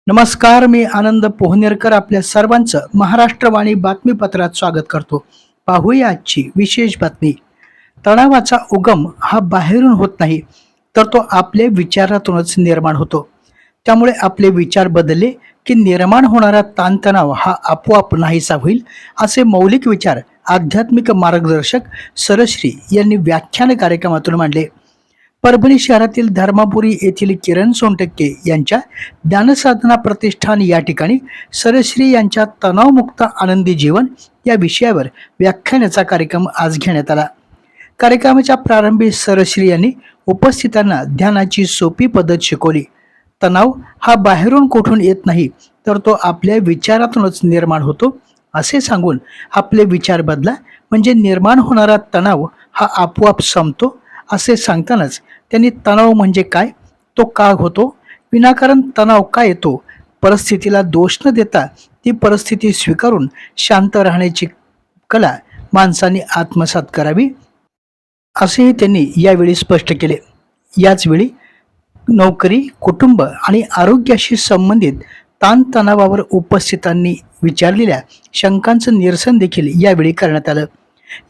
नमस्कार, मी आनंद पोहनेरकर आपल्या सर्वांचं महाराष्ट्रवाणी बातमीपत्रात स्वागत करतो. पाहूया आजची विशेष बातमी. तणावाचा उगम हा बाहेरून होत नाही, तर तो आपल्या विचारातूनच निर्माण होतो. त्यामुळे आपले विचार बदलले की निर्माण होणारा ताणतणाव हा आपोआप नाहीसा होईल, असे मौलिक विचार आध्यात्मिक मार्गदर्शक सरश्री यांनी व्याख्यान कार्यक्रमातून मांडले. परभणी शहरातील धर्मापुरी येथील किरण सोनटक्के यांच्या ज्ञानसाधना प्रतिष्ठान या ठिकाणी सरश्री यांच्या तणावमुक्त आनंदी जीवन या विषयावर व्याख्यानाचा कार्यक्रम आज घेण्यात आला. कार्यक्रमाच्या प्रारंभी सरश्री यांनी उपस्थितांना ध्यानाची सोपी पद्धत शिकवली. तणाव हा बाहेरून कुठून येत नाही, तर तो आपल्या विचारातूनच निर्माण होतो असे सांगून आपले विचार बदला म्हणजे निर्माण होणारा तणाव हा आपोआप संपतो असे सांगतानाच त्यांनी तणाव म्हणजे काय, तो का होतो, विनाकारण तणाव का येतो, परिस्थितीला दोष न देता ती परिस्थिती स्वीकारून शांत राहण्याची कला माणसांनी आत्मसात करावी असेही त्यांनी यावेळी स्पष्ट केले. याचवेळी नोकरी, कुटुंब आणि आरोग्याशी संबंधित ताणतणावावर उपस्थितांनी विचारलेल्या शंकांचं निरसन देखील यावेळी करण्यात आलं.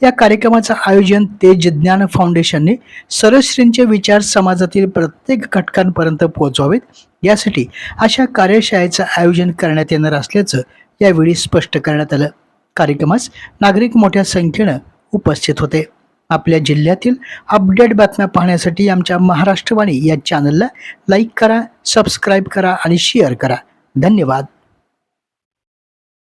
या कार्यक्रमाचं आयोजन तेज ज्ञान फाउंडेशनने सरश्रींचे विचार समाजातील प्रत्येक घटकांपर्यंत पोहोचवावेत यासाठी अशा कार्यशाळेचं आयोजन करण्यात येणार असल्याचं यावेळी स्पष्ट करण्यात आलं. कार्यक्रमास नागरिक मोठ्या संख्येनं उपस्थित होते. आपल्या जिल्ह्यातील अपडेट बातम्या पाहण्यासाठी आमच्या महाराष्ट्रवाणी या चॅनलला लाईक करा, सबस्क्राईब करा आणि शेअर करा. धन्यवाद.